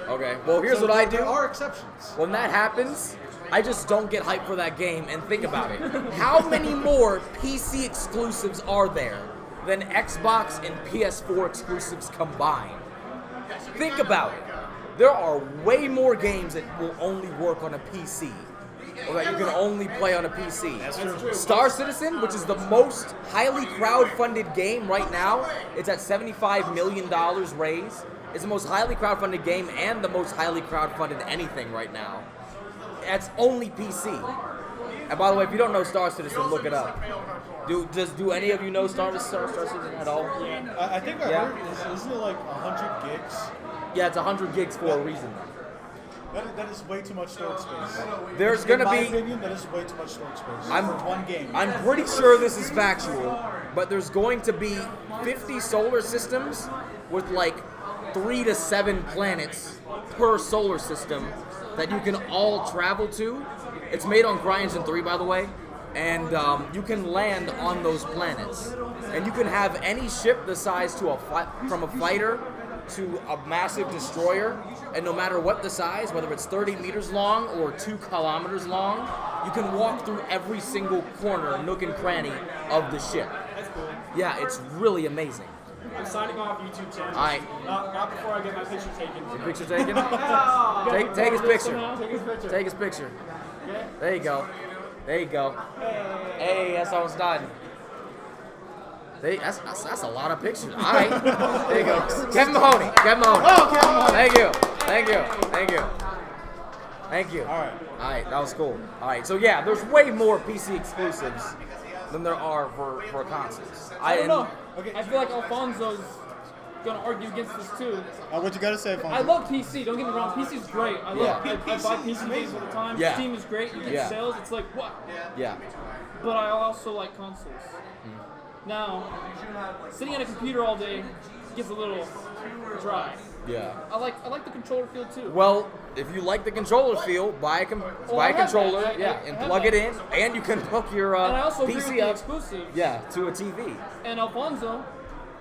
Okay. Okay. Well, here's So what I There do. are exceptions. When that happens, I just don't get hyped for that game and think about it. How many more PC exclusives are there than Xbox and PS4 exclusives combined? Think about it. There are way more games that will only work on a PC. Or that you can only play on a PC. That's true. Star Citizen, which is the most highly crowdfunded game right now, it's at $75 million raised. It's the most highly crowdfunded game and the most highly crowdfunded anything right now. That's only PC. And by the way, if you don't know Star Citizen, look it up. Do any of you know Star Citizen at all? I think I Yeah. heard, isn't it like 100 gigs? Yeah, it's 100 gigs for a reason. That is way too much storage space. There's gonna In my be. opinion, that is way too much storage space I'm- for one game. I'm pretty sure this is factual, but there's going to be 50 solar systems with like 3 to 7 planets per solar system that you can all travel to. It's made on CryEngine 3, by the way, and you can land on those planets. And you can have any ship the size to from a fighter to a massive destroyer, and no matter what the size, whether it's 30 meters long or 2 kilometers long, you can walk through every single corner, nook and cranny of the ship. That's cool. Yeah, it's really amazing. I'm signing off YouTube channel. Alright. Not before I get my picture taken. Picture taken? Yeah. Take his picture. Somehow. Take his picture. Take his picture. Okay. There you go. There you go. Hey, that's almost done. That's a lot of pictures. All right. There you go. Kevin Mahoney. Kevin Mahoney. Oh, Kevin Mahoney. Thank you. Thank you. Thank you. Thank you. All right. All right. That was cool. All right. So yeah, there's way more PC exclusives than there are for consoles. I don't know. Okay. I feel like Alfonso's gonna argue against this too. What you gotta say, Alfonso? I love PC. Don't get me wrong. PC is great. I love. Yeah. I buy PC games all the time. Yeah. Steam is great. You get Yeah. sales. It's like what? Yeah. But I also like consoles. Now, sitting at a computer all day gets a little dry. Yeah. I like the controller feel too. Well, if you like the controller feel, buy a I have controller, that. yeah, I and have plug that. it in, and you can hook your and I also agree with PC the up, exclusives. yeah, to a TV. And Alfonso,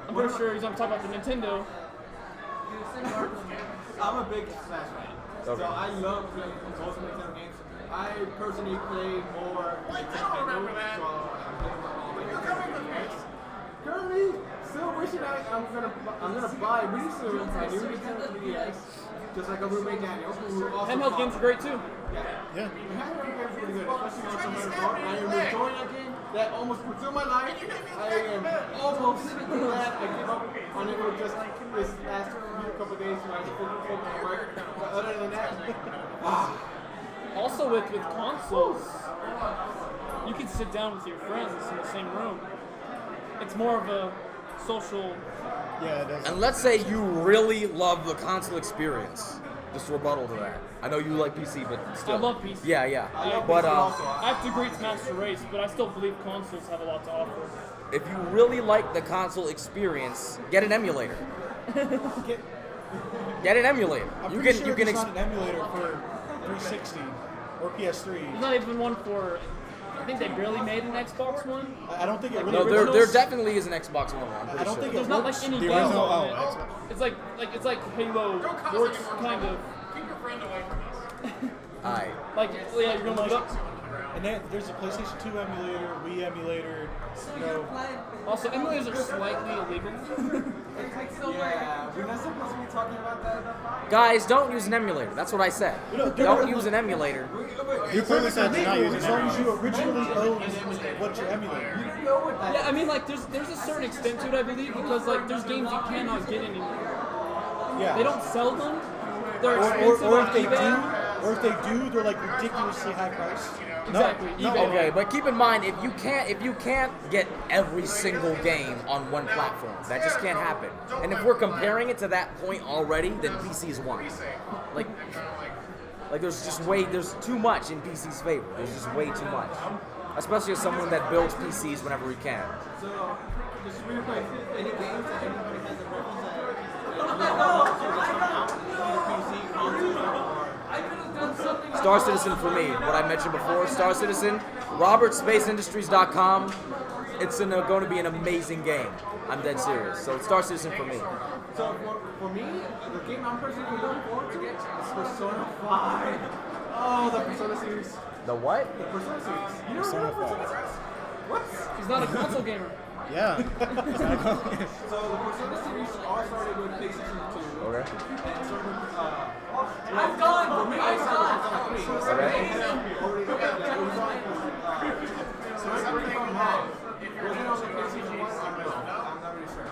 I'm pretty sure he's gonna talk about the Nintendo. I'm a big Smash fan. Okay. So I love playing most Nintendo games. I personally play more Nintendo, so I'm playing all my Nintendo games. Currently, still wishing I'm gonna buy really soon my new Nintendo 3DS, just like a roommate Daniel, who also Handheld games are great too. Yeah. The handheld game is really good, especially on some Board. I am enjoying that game. That almost consumed my life. I am almost glad I give up on it for just this last couple days when I focused on work. But other than that, Also with consoles, you can sit down with your friends in the same room. It's more of a social. Yeah, it does. And let's say you really love the console experience. Just a rebuttal to that. I know you like PC, but still. I love PC. Yeah. I But I have degrees Master Race, but I still believe consoles have a lot to offer. if you really like the console experience, get an emulator. Get an emulator. I'm You pretty can sure you can there's not an emulator for 360 or PS3. There's not even one for. I think they barely made an Xbox One. I don't think it really No, there works. definitely is an Xbox One. I'm pretty I don't sure. think There's it not works. like any The games original, on it. Xbox. It's like Halo works kind of Keep your friend away from us. Alright. like yeah, you're gonna load up. And then there's a PlayStation 2 emulator, Wii emulator, you know. Also, emulators are slightly illegal. Yeah, we're not supposed to be talking about that. Guys, don't use an emulator. That's what I said. Don't use an emulator. You clearly said you're not using As long it. as you originally own what you're emulating. Yeah, I mean like there's a certain extent to it, I believe, because like there's games you cannot get anymore. Yeah. They don't sell them. They're Or expensive if on they eBay. do, they're like ridiculously high priced. Exactly. No, eBay. Okay, but keep in mind if you can't get every single game on one platform, that just can't happen. And if we're comparing it to that point already, then PC's won. Like there's too much in PC's favor. There's just way too much. Especially as someone that builds PCs whenever he can. So, just real quick, any games that anybody has a reference Star Citizen for me, what I mentioned before, Star Citizen, RobertSpaceIndustries.com. It's going to be an amazing game. I'm dead serious. So Star Citizen for me. So for me, the game I'm personally looking forward to is Persona 5. Oh, the Persona series. The what? The Persona series. You never heard of Persona series? What? He's not a console gamer. Yeah. So the Persona series all started with PlayStation 2. Okay. And started with, I'm done! For me, I started with Persona 3. Okay. So I'm pretty wrong. Was it on the PlayStation 1? I'm not really sure.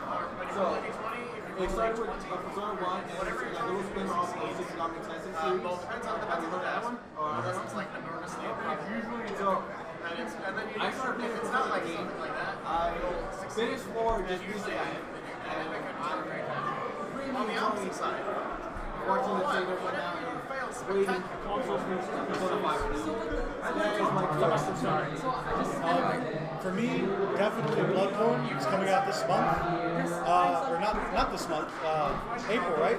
So it started with Persona 1 and like little spin-offs of Six Economic Classic series. Well, depends on Have you heard of that one? Unless it's like enormously popular. So And then you I started playing it's Persona not like game. something like that. I finished 4 just recently. And I'm really On the opposite side, watching the trailers right now and waiting consoles for Persona 5 right now. That is my For me, definitely Bloodborne. It's coming out this month. Or not this month. April, right?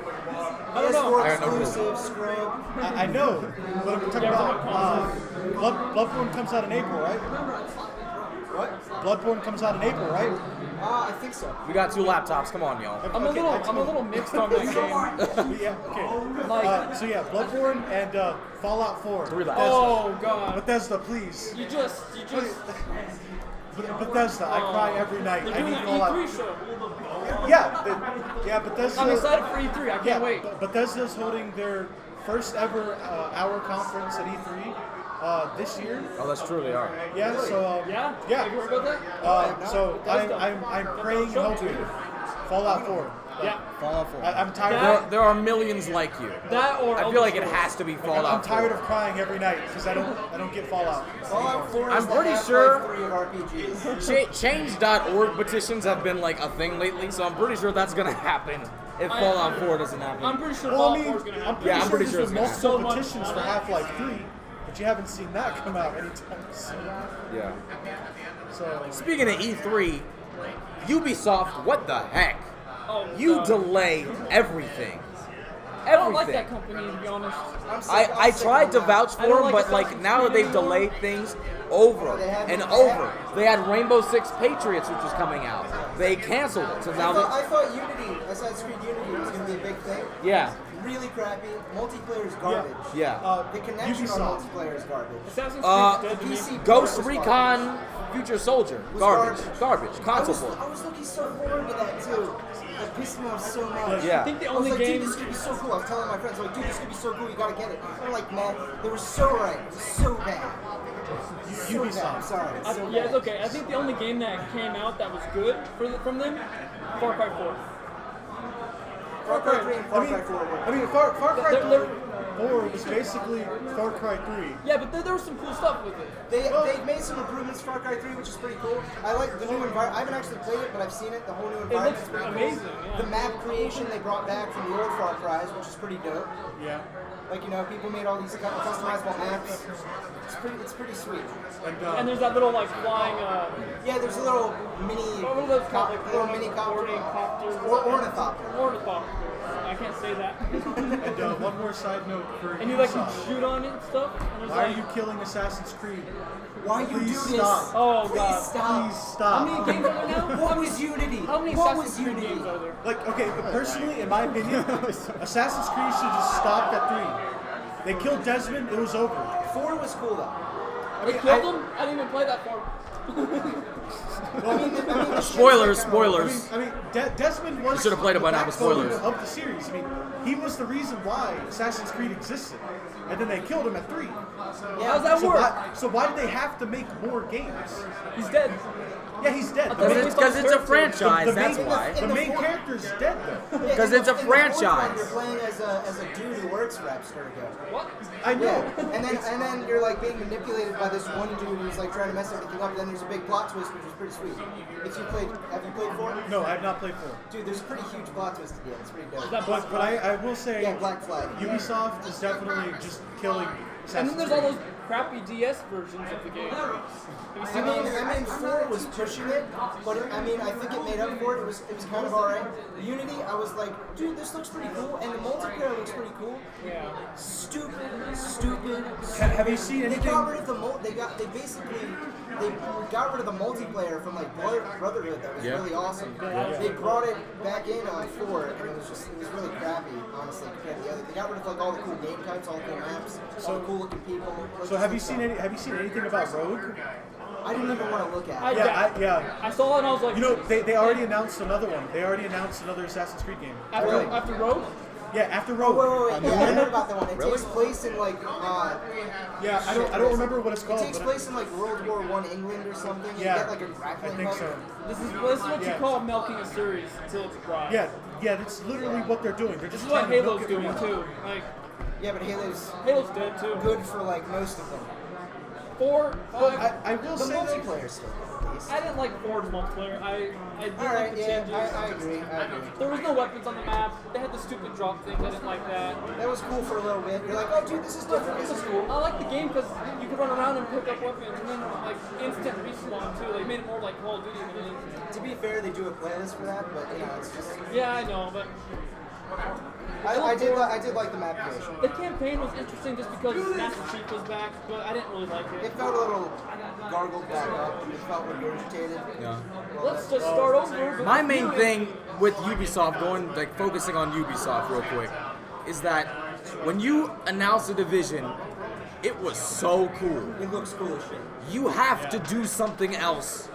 I don't know. I don't know. Exclusive scrub. I know, but I'm talking about Bloodborne comes out in April, right? What? Bloodborne comes out in April, right? I think so. We got 2 laptops. Come on, y'all. I'm a little mixed on that game. Yeah, okay. Like- So yeah, Bloodborne and Fallout 4. 3 laps. Oh god. Bethesda, please. You just Bethesda, I cry every night. they're I doing need an Fallout. E3 show. Yeah, Bethesda. I'm excited for E3. I can't wait. Bethesda's holding their first ever hour conference at E3 this year. Oh, that's true. They are. Yeah, so Yeah? yeah. Have you heard about that? So I'm praying and hoping Fallout 4. Yeah. Fallout 4. I'm tired. There are millions like you. That or I feel like it has to be Fallout. I'm tired 4. of crying every night because I don't get Fallout. Fallout 4 is I'm the pretty Half-Life sure- 3 of RPGs. Change.org petitions have been like a thing lately, so I'm pretty sure that's gonna happen if Fallout 4 doesn't happen. I'm pretty sure Well, I Fallout mean, 4 is gonna I'm happen. pretty Yeah, I'm sure pretty sure there's it's gonna multiple happen. So much petitions for more. Half-Life 3, but you haven't seen that come out anytime soon. Yeah. So Speaking of E3, Ubisoft, what the heck? Oh, You God. delay everything. I don't like Everything. that company, to be honest. I tried to vouch I for don't them, like but like Assassin's now that Creed they've anymore. delayed things over They haven't- and over. They had Rainbow Six Patriots, which was coming out. They canceled it, so now I they, thought Unity, Assassin's Creed Unity was going to be a big thing. yeah, Really crappy. Multiplayer is garbage. yeah. The connection on Ubisoft. multiplayer is garbage. Assassin's Uh, Creed's dead to me. PC Ghost port was Recon Future Soldier, Was garbage, garbage. console I port. was looking so forward to that too. It pissed me off so much. Yeah. I think the I was only like, game. dude, this could be so cool. I was telling my friends, like, dude, this could be so cool. You gotta get it. They're like, man, they were so right. It was so bad. So bad. I'm sorry. It's so Yeah, bad. it's okay. I think the only game that came out that was good from them, Far Cry 4. Far Cry 3 and Far Cry 4 were. I mean, Far Cry They're- 4 was basically Far Cry 3. Yeah, but there was some cool stuff with it. They've made some improvements to Far Cry 3, which is pretty cool. I like the new environment. I haven't actually played it, but I've seen it. The whole new environment is pretty amazing, cool. yeah. The map creation they brought back from the old Far Cries, which is pretty dope. Yeah. Like, people made all these customizable maps. It's pretty sweet. And there's that little like flying. Yeah, there's a little mini What were those called? Like little mini ornithopters. ornithopter. Ornithopters. I can't say that. And one more side note for And you like can Ubisoft. shoot on it and stuff. And there's Why are like, you killing Assassin's Creed? Why you do Please this? stop. Oh Please god. stop. Please stop. How many games are there now? What was Unity? How many What Assassin's was Creed Unity? games are there? Like, okay, but personally, in my opinion, Assassin's Creed should just stop at 3. They killed Desmond, it was over. 4 was cool though. They killed him? I didn't even play that far. the Spoilers, shit's like- spoilers. Desmond was. You should have played it by now with the backbone spoilers. Of the series. He was the reason why Assassin's Creed existed, and then they killed him at 3. Yeah, how's that So work? why did they have to make more games? He's dead. Yeah, he's dead. Because it's a franchise, the that's main, why. The main character's dead though. Yeah, Because in it's a the fourth one, franchise. You're playing as a dude who works for Abstergo. What? I know. Yeah, and then you're like being manipulated by this one dude who's like trying to mess everything up. And then there's a big plot twist, which is pretty sweet. Have you played 4? No, I have not played 4. Dude, there's a pretty huge plot twist at the end. It's pretty dope. Is that Black But I will say, Yeah, Black Flag. Ubisoft is definitely just killing And Assassin's then there's Creed. all those crappy DS versions of the game. Have you seen those? 4 was pushing it, but I think it made up for it. It was kind of alright. Unity, I was like, dude, this looks pretty cool, and the multiplayer looks pretty cool. Yeah. Stupid. Have you seen They anything? got rid of they got rid of the multiplayer from like Brotherhood. That was Yeah. really awesome. They brought it back in on 4, and it was really crappy, honestly, compared to the other. They got rid of like all the cool game types, all the cool maps, all the cool looking people. So have you seen anything about Rogue? I didn't even want to look at it. I saw it and I was like, You know, they already announced another one. They already announced another Assassin's Creed game. after Rogue? Yeah, after Oh, Rogue. wait. Yeah, I heard about that one. It Really? takes place in like Yeah, I don't remember what it's it called. takes but place in like World War I England or something. Yeah, You get like a grappling I think hook. so. This is what you Yeah. call milking a series until it's dry. Yeah, that's literally what they're doing. They're This just is what trying to milk Halo's it for doing money. too. Like, Yeah, but Halo's Halo's dead too. good for like most of them. 4, I will The say though, multiplayer's still good, at least. I didn't like 4's multiplayer. I didn't like Alright, the yeah, changes. I agree. There was no weapons on the map. They had the stupid drop thing. I didn't like that. That was cool for a little bit. You're like, oh dude, this is different. This is cool. I like the game because you could run around and pick up weapons and then like instant respawn too. They made it more like Call of Duty than anything. To be fair, they do a playlist for that, but it's just. Yeah, I know, but I did like the map creation. the campaign was interesting just because Master Chief was back, but I didn't really like It it. felt a little gargled back up. It felt regurgitated. Yeah. Let's just start over. but My let's main do it. thing with Ubisoft, focusing on Ubisoft real quick, is that when you announce a division, it was so cool. It looks cool as shit. You have to do something else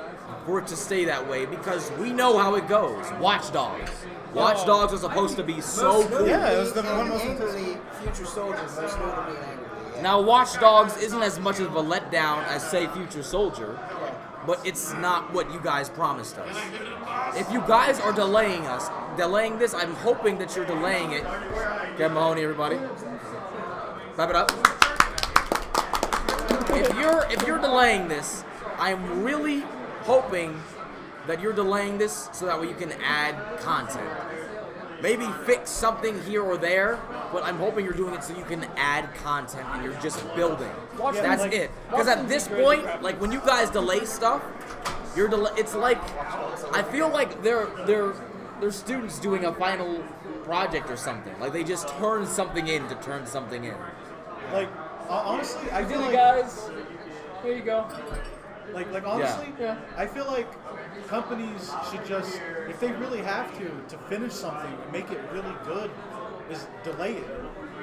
for it to stay that way because we know how it goes. Watch Dogs. Watch Dogs was supposed to be so cool. Yeah, it was the one and most angrily, Future Soldier, most notably and angrily. Yeah. Now, Watch Dogs isn't as much of a letdown as, say, Future Soldier, but it's not what you guys promised us. If you guys are delaying this, I'm hoping that you're delaying it. Kevin Mahoney, everybody. Clap it up. If you're delaying this, I'm really hoping that you're delaying this so that way you can add content. Maybe fix something here or there, but I'm hoping you're doing it so you can add content and you're just building. That's it. Because at this point, like when you guys delay stuff, it's like I feel like they're students doing a final project or something. Like they just turn something in to turn something in. like honestly, I feel Hey like guys, here you go. like honestly, Yeah. I feel like companies should just, if they really have to finish something and make it really good, is delay it.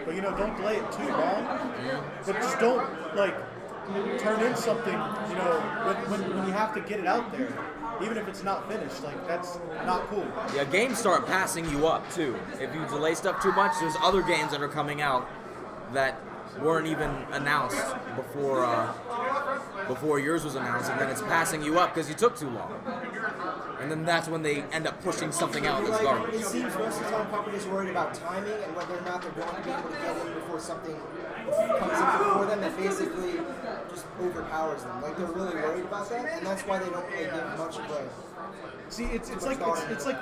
But don't delay it too long. But just don't like turn in something, when you have to get it out there, even if it's not finished. Like that's not cool. Yeah, games start passing you up too. If you delay stuff too much, there's other games that are coming out that weren't even announced before yours was announced, and then it's passing you up because you took too long. and then that's when they end up pushing something out that's Like, garbage. it seems most of the time companies are worried about timing and whether or not they're going to be able to get in before something comes in before them that basically just overpowers them. Like they're really worried about that, and that's why they don't really give much of a. See, it's like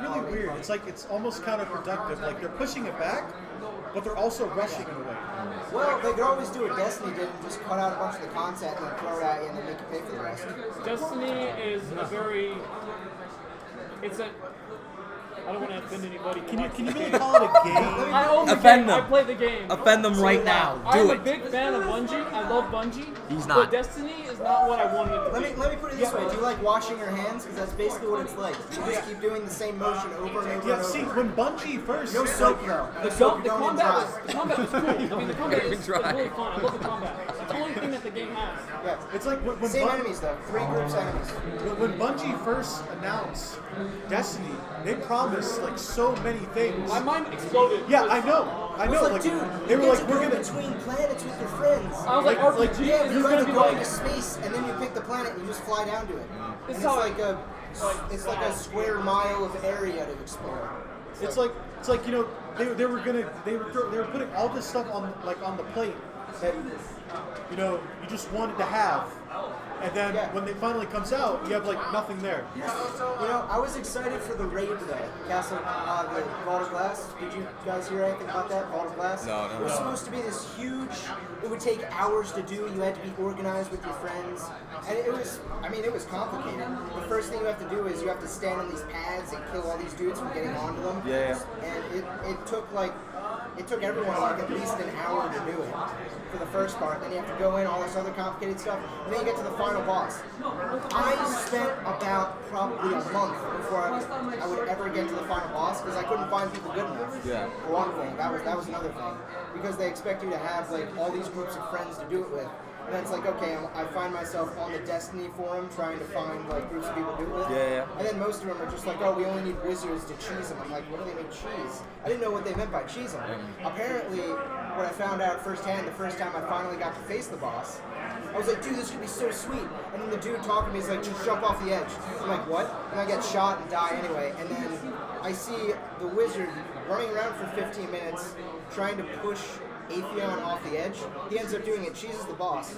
really weird. It's like it's almost counterproductive. Like they're pushing it back, but they're also rushing it away. Well, they could always do what Destiny did and just cut out a bunch of the content and then throw it at you and then make you pay for the rest. Destiny is a very. It's a. I don't want to offend anybody. Can you really call it a game? I own the Offend game. them. I play the game. Offend them right now. I'm Do a it. big fan of Bungie. I love Bungie. He's But not. Destiny is not what I wanted it to be. Let me put it this way. Do you like washing your hands? Because that's basically what it's like. You just keep doing the same motion over and over Yeah, and see, over. when Bungie first, No soap though. No The, soap. the You don't even combat dry. was cool. I mean, the combat is Dry. really fun. I love the combat. It's the only thing that the game has. Yeah. it's like when Same enemies though. 3 groups enemies. When Bungie first announced Destiny, they promised like so many things. My mind exploded. Yeah, I know. It was like, dude, they you were get like, to we're go gonna. between planets with your friends. I was like, Like, RPG Yeah, is you're going gonna to be go like. into space and then you pick the planet and you just fly down to it. This And is how it's like a square mile of area to explore. It's like you know they were putting all this stuff on on the plate that you know you just wanted to have, and then Yeah. when it finally comes out, you have like nothing there. You know, I was excited for the raid though. Castle, the Vault of Glass. Did you guys hear anything about that? Vault of Glass? No. It was supposed to be this huge. It would take hours to do. You had to be organized with your friends, and it was complicated. The first thing you have to do is you have to stand on these pads and kill all these dudes from getting onto them. Yeah. And it took everyone like at least an hour to do it for the first part. Then you have to go in all this other complicated stuff, and then you get to the final boss. I spent about probably a month before I would ever get to the final boss because I couldn't find people good enough. Yeah. For one thing, that was another thing, because they expect you to have like all these groups of friends to do it with. And it's like, okay, I find myself on the Destiny forum trying to find like groups of people to do it with. Yeah. And then most of them are just like, oh, we only need wizards to cheese them. I'm like, what do they mean cheese? I didn't know what they meant by cheese them. Apparently, what I found out firsthand the first time I finally got to face the boss, I was like, dude, this could be so sweet. And then the dude talking to me is like, just jump off the edge. I'm like, what? And I get shot and die anyway. And then I see the wizard running around for 15 minutes trying to push Atheon off the edge. He ends up doing it, cheeses the boss.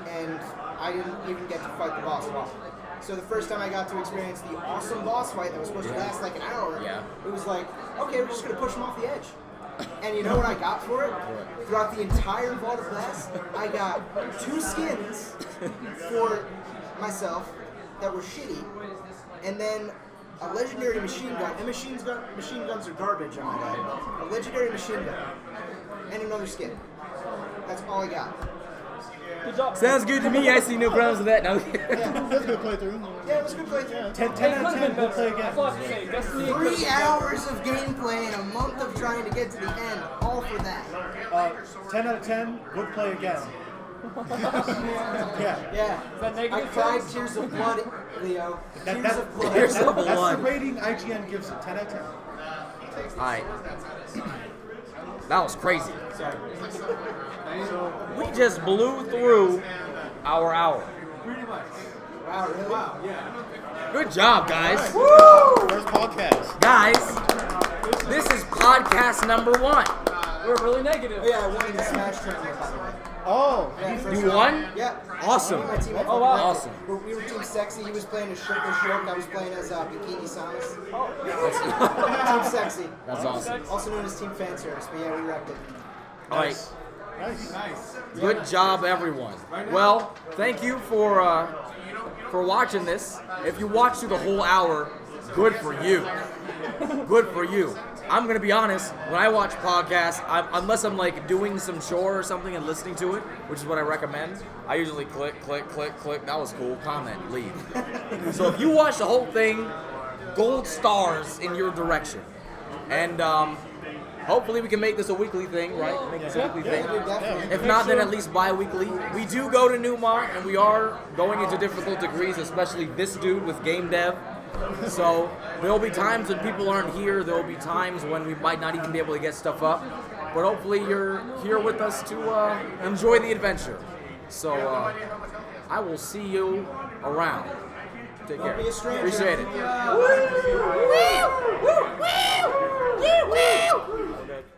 And I didn't even get to fight the boss at all. So the first time I got to experience the awesome boss fight that was supposed to last like an hour, it was like, okay, we're just going to push him off the edge. And you know what I got for it? Throughout the entire Vault of Glass, I got 2 skins for myself that were shitty, and then a legendary machine gun. And machine guns are garbage, I might add. A legendary machine gun. And another skin. That's all I got. Good job. Sounds good to me. I see no problems with that. No. That's a good playthrough. Yeah, it was a good playthrough. 10 out of 10, we'll play again. That's all I have to say. Destiny could 3 hours of gameplay and a month of trying to get to the end, all for that. 10 out of 10, would play again. Yeah. Yeah. Is that negative I cried terms? tears of blood, Leo. That- Tears of blood. Tears of That's the blood. rating IGN gives it, 10 out of 10. Alright. That was crazy. Sorry. We just blew through our hour. Wow, really? Good job, guys. First podcast. Guys, this is podcast number 1. We're really negative. Oh, yeah, I won in the Smash tournament, by the way. Oh, Yeah, first You round. won? Yeah. Awesome. Me and my team had Oh, fun wow. with that. Awesome. We were Team Sexy. He was playing as Shirk. I was playing as Bikini Samus. Team Sexy. That's awesome. Also known as Team Fan Service, but yeah, we wrecked it. Alright. nice. Good job, everyone. Well, thank you for watching this. If you watched through the whole hour, good for you. Good for you. I'm gonna be honest. When I watch podcasts, unless I'm like doing some chore or something and listening to it, which is what I recommend, I usually click. That was cool. Comment, leave. So if you watch the whole thing, gold stars in your direction, and hopefully we can make this a weekly thing, right? Make this a weekly thing. Definitely. If not, then at least bi-weekly. We do go to Newmont, and we are going into difficult degrees, especially this dude with game dev. So there'll be times when people aren't here. There'll be times when we might not even be able to get stuff up. But hopefully you're here with us to enjoy the adventure. So I will see you around. Take Don't care. be a stranger. Appreciate it. Yeah. Okay.